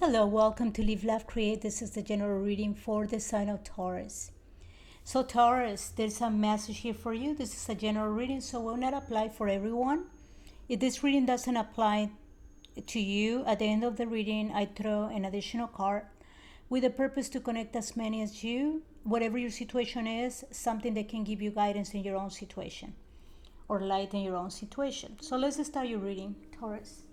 Hello, welcome to Live, Love, Create. This is the general reading for the sign of Taurus. So, Taurus, there's a message here for you. This is a general reading, so will not apply for everyone. If this reading doesn't apply to you, at the end of the reading, I throw an additional card with the purpose to connect as many as you, whatever your situation is, something that can give you guidance in your own situation or light in your own situation. So, let's start your reading, Taurus.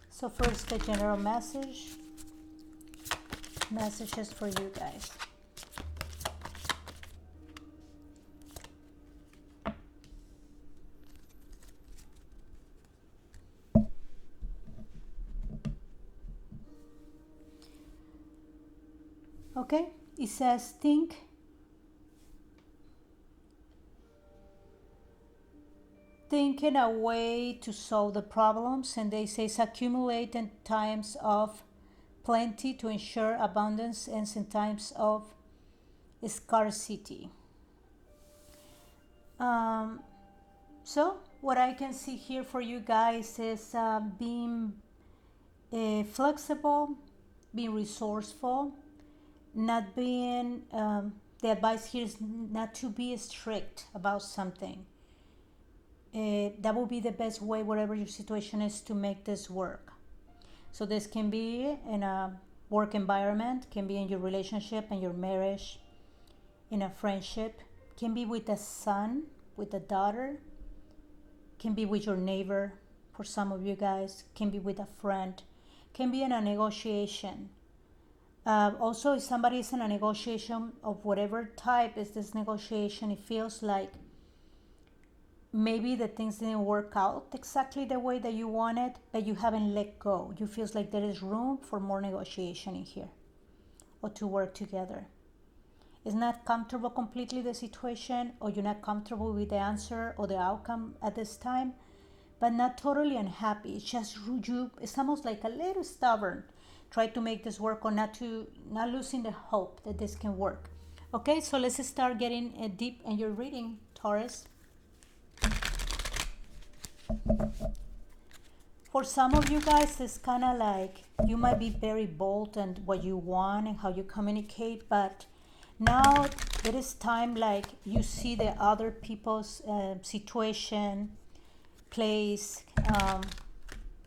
So first, the general messages for you guys. Okay, it says thinking a way to solve the problems, and they say accumulate in times of plenty to ensure abundance and in times of scarcity. So what I can see here for you guys is being flexible, being resourceful, not being the advice here is not to be strict about something. That will be the best way, whatever your situation is, to make this work. So this can be in a work environment, can be in your relationship and your marriage, in a friendship, can be with a son, with a daughter, can be with your neighbor for some of you guys, can be with a friend, can be in a negotiation. Also, if somebody is in a negotiation of whatever type is this negotiation, it feels like maybe the things didn't work out exactly the way that you wanted, but you haven't let go. You feel like there is room for more negotiation in here or to work together. It's not comfortable completely the situation, or you're not comfortable with the answer or the outcome at this time, but not totally unhappy. It's just you, it's almost like a little stubborn. Try to make this work or not losing the hope that this can work. Okay, so let's start getting deep in your reading, Taurus. For some of you guys, it's kind of like you might be very bold and what you want and how you communicate, but now it is time like you see the other people's situation, place,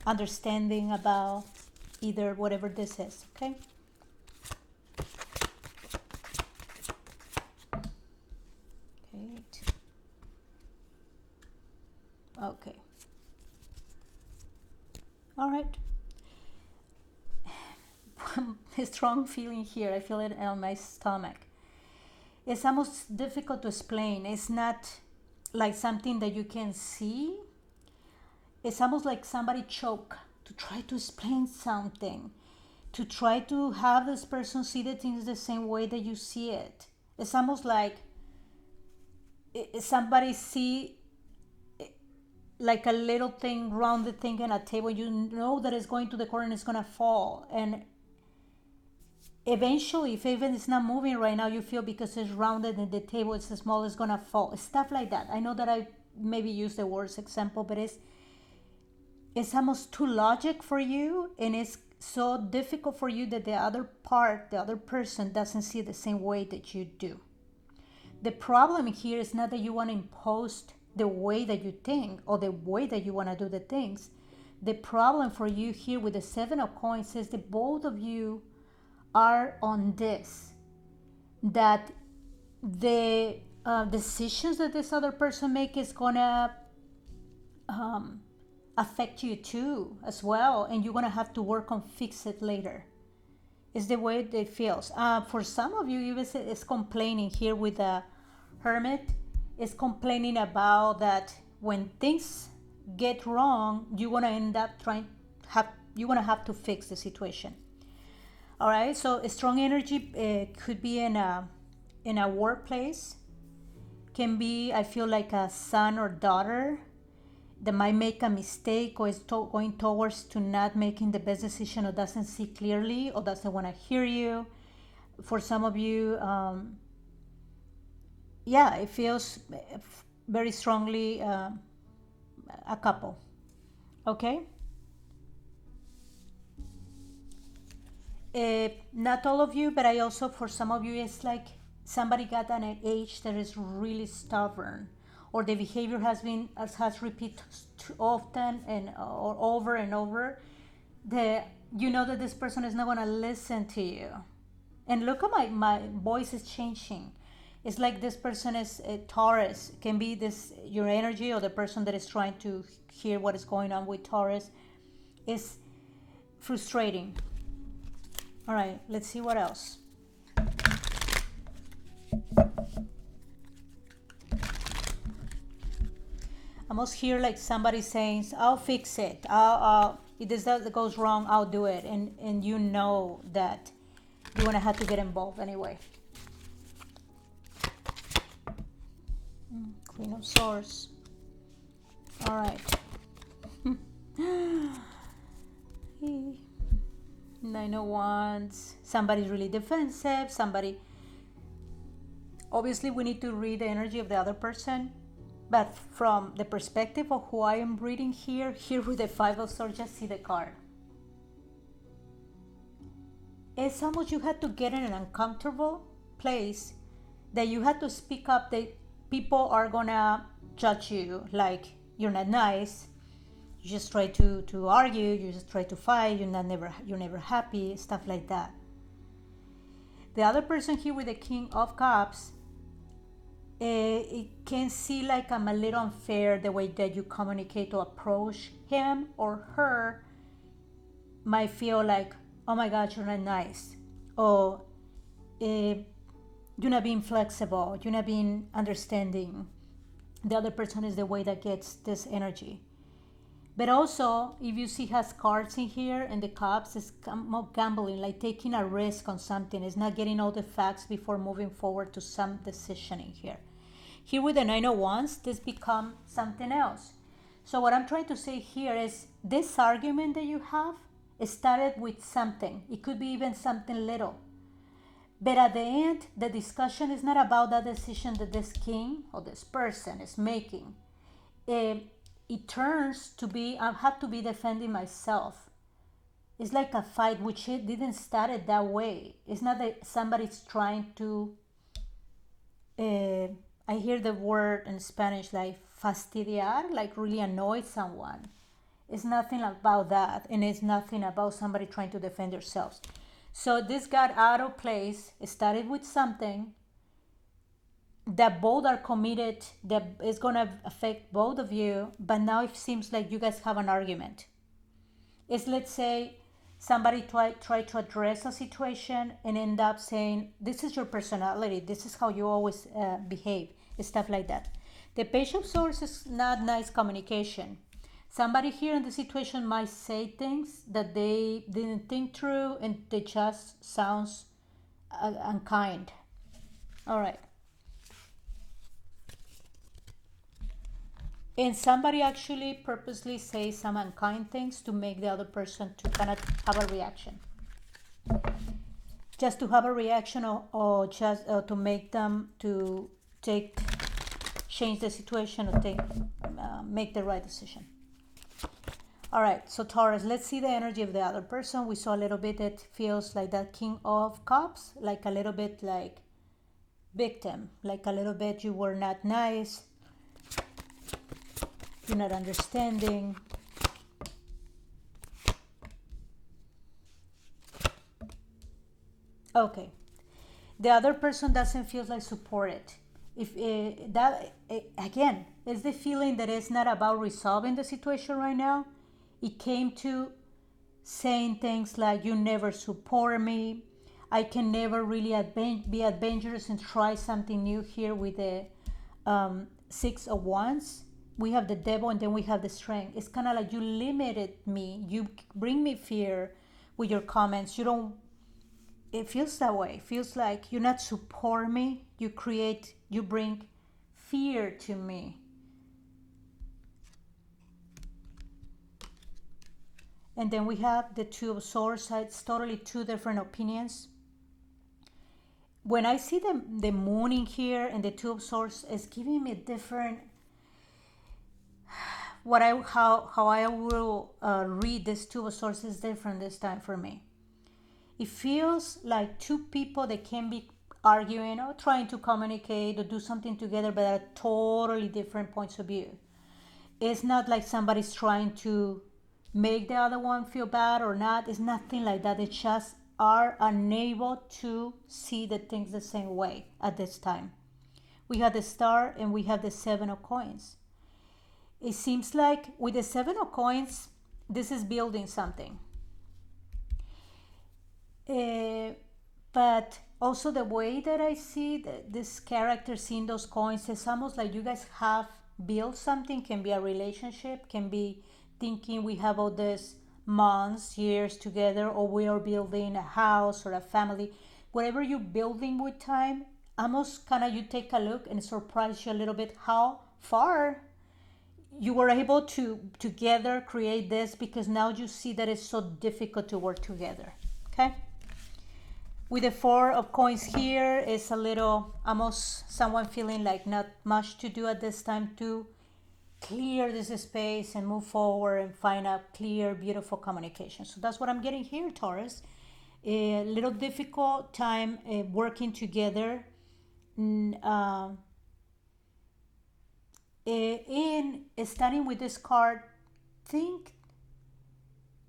understanding about either whatever this is, okay? Okay. All right. A strong feeling here. I feel it on my stomach. It's almost difficult to explain. It's not like something that you can see. It's almost like somebody choke to try to explain something, to try to have this person see the things the same way that you see it. It's almost like somebody see like a little thing, rounded thing in a table. You know that it's going to the corner and it's going to fall. And eventually, if even it's not moving right now, you feel because it's rounded and the table is small, it's going to fall. Stuff like that. I know that I maybe use the worst example, but it's almost too logic for you, and it's so difficult for you that the other person doesn't see it the same way that you do. The problem here is not that you want to impose the way that you think or the way that you want to do the things. The problem for you here with the Seven of Coins is that both of you are on this, that the decisions that this other person make is gonna affect you too as well, and you're gonna have to work on fix it later. It's the way it feels. For some of you, even is complaining here with the Hermit, is complaining about that when things get wrong, you're gonna end up you're gonna have to fix the situation. All right, so a strong energy could be in a workplace, can be, I feel like a son or daughter that might make a mistake or is going towards to not making the best decision or doesn't see clearly or doesn't want to hear you. For some of you, yeah, it feels very strongly a couple. Okay? Not all of you, but I also, for some of you, it's like somebody got at an age that is really stubborn, or the behavior has repeated too often and or over and over. You know that this person is not going to listen to you. And look at my voice is changing. It's like this person is a Taurus. Can be this your energy, or the person that is trying to hear what is going on with Taurus is frustrating. All right, let's see what else. I almost hear like somebody saying, I'll fix it. If this goes wrong, I'll do it. And you know that you're going to have to get involved anyway. Queen of Swords. All right. Nine of Wands. Somebody's really defensive. Obviously, we need to read the energy of the other person. But from the perspective of who I am reading here with the Five of Swords, just see the card. It's almost you had to get in an uncomfortable place that you had to speak up, that people are gonna judge you like you're not nice. You just try to argue, you just try to fight, you're never happy, stuff like that. The other person here with the King of Cups, it can see like I'm a little unfair the way that you communicate or approach him or her. Might feel like, oh my God, you're not nice. Or you're not being flexible, you're not being understanding. The other person is the way that gets this energy. But also, if you see has cards in here and the cups, it's more gambling, like taking a risk on something. It's not getting all the facts before moving forward to some decision in here. Here with the Nine of Wands, this becomes something else. So what I'm trying to say here is this argument that you have started with something. It could be even something little. But at the end, the discussion is not about that decision that this king or this person is making. It turns to be, I have to be defending myself. It's like a fight, which it didn't start it that way. It's not that somebody's trying to, I hear the word in Spanish like fastidiar, like really annoy someone. It's nothing about that, and it's nothing about somebody trying to defend themselves. So this got out of place. It started with something that both are committed, that is going to affect both of you, but now it seems like you guys have an argument. It's, let's say somebody try to address a situation and end up saying, this is your personality, this is how you always behave, stuff like that. The Page of Swords is not nice communication. Somebody here in the situation might say things that they didn't think through, and they just sounds unkind. All right. And somebody actually purposely says some unkind things to make the other person to kind of have a reaction. Just to have a reaction, or just to make them to change the situation, or make the right decision. All right, so Taurus, let's see the energy of the other person. We saw a little bit that feels like that King of Cups, like a little bit like victim, like a little bit you were not nice, you're not understanding. Okay, the other person doesn't feel like supported. If that again is the feeling that it's not about resolving the situation right now. It came to saying things like, you never support me, I can never really be adventurous and try something new. Here with the Six of Wands, we have the Devil, and then we have the Strength. It's kind of like you limited me, you bring me fear with your comments. You don't, it feels that way. It feels like you not support me, you bring fear to me. And then we have the Two of Swords. It's totally two different opinions. When I see the moon in here and the Two of Swords, it's giving me different, how I will read this Two of Swords is different this time for me. It feels like two people that can be arguing or trying to communicate or do something together, but at totally different points of view. It's not like somebody's trying to make the other one feel bad or not. It's nothing like that. It's just are unable to see the things the same way at this time. We have the Star and we have the Seven of Coins. It seems like with the Seven of Coins, this is building something. But also the way that I see this character seeing those coins, is almost like you guys have built something. Can be a relationship, can be thinking we have all this months, years together, or we are building a house or a family. Whatever you're building with time, almost kind of you take a look and surprise you a little bit how far you were able to together create this, because now you see that it's so difficult to work together. Okay. With the Four of Coins here, it's a little almost someone feeling like not much to do at this time to clear this space and move forward and find a clear, beautiful communication. So that's what I'm getting here, Taurus. A little difficult time working together. In starting with this card, think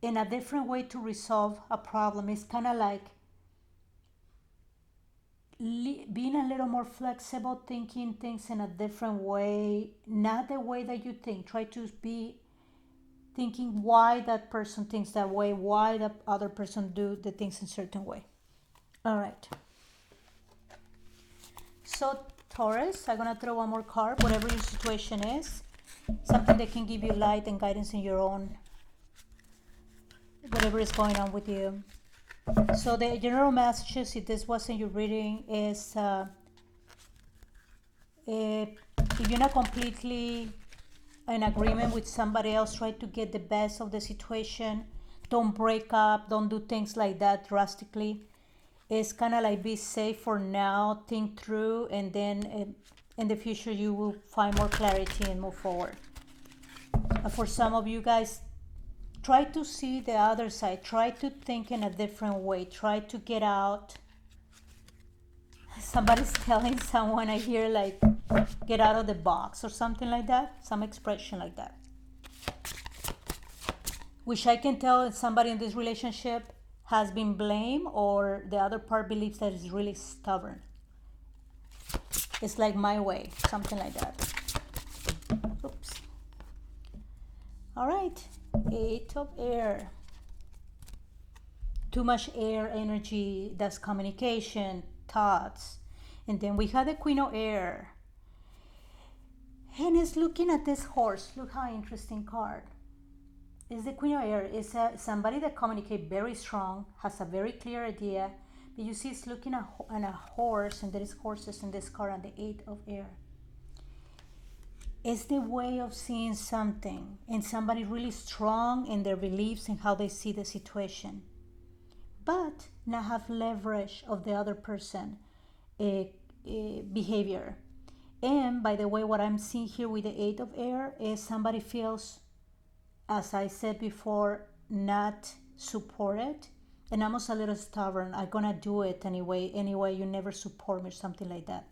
in a different way to resolve a problem. It's kind of like being a little more flexible, thinking things in a different way, not the way that you think. Try to be thinking why that person thinks that way, why the other person do the things in a certain way. All right. So Taurus, I'm gonna throw one more card, whatever your situation is, something that can give you light and guidance in your own, whatever is going on with you. So the general messages, if this wasn't your reading, is if you're not completely in agreement with somebody else, try to get the best of the situation. Don't break up. Don't do things like that drastically. It's kind of like be safe for now, think through, and then in the future you will find more clarity and move forward. For some of you guys, try to see the other side. Try to think in a different way. Try to get out. Somebody's telling someone, I hear, like, get out of the box or something like that. Some expression like that. Which I can tell somebody in this relationship has been blamed, or the other part believes that it's really stubborn. It's like my way, something like that. Oops. All right. Eight of Air. Too much air energy, that's communication, thoughts. And then we have the Queen of Air. And it's looking at this horse. Look how interesting card. It's the Queen of Air. It's somebody that communicates very strong, has a very clear idea. But you see it's looking at a horse, and there is horses in this card, and the Eight of Air. It's the way of seeing something, and somebody really strong in their beliefs and how they see the situation, but not have leverage of the other person behavior. And by the way, what I'm seeing here with the Eight of Air is somebody feels, as I said before, not supported and almost a little stubborn. I'm gonna do it anyway, you never support me, or something like that.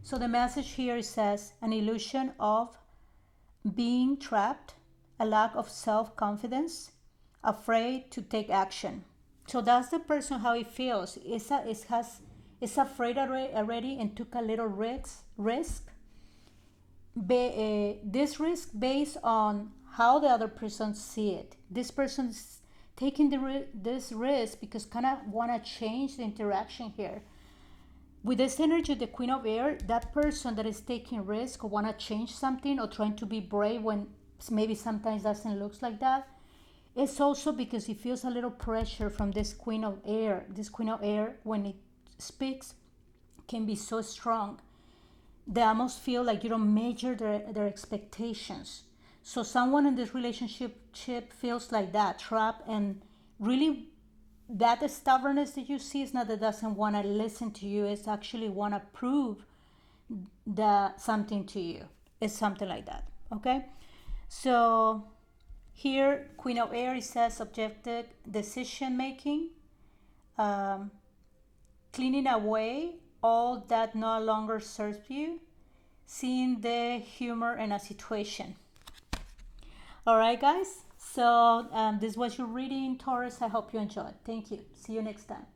So the message here says an illusion of being trapped, a lack of self-confidence, afraid to take action. So that's the person, how he feels. It's afraid already and took a little risk. This risk based on how the other person see it. This person's taking this risk because kind of want to change the interaction here. With this energy, the Queen of Air, that person that is taking risk or want to change something or trying to be brave when maybe sometimes doesn't look like that, it's also because he feels a little pressure from this Queen of Air. This Queen of Air, when it speaks, can be so strong. they almost feel like you don't measure their expectations. So someone in this relationship feels like that, trapped, and really that stubbornness that you see is not that doesn't want to listen to you, it's actually want to prove something to you. It's something like that. Okay, so here Queen of Air, it says objective decision making, um, cleaning away all that no longer serves you, seeing the humor in a situation. All right, guys. So this was your reading, Taurus. I hope you enjoyed. Thank you. See you next time.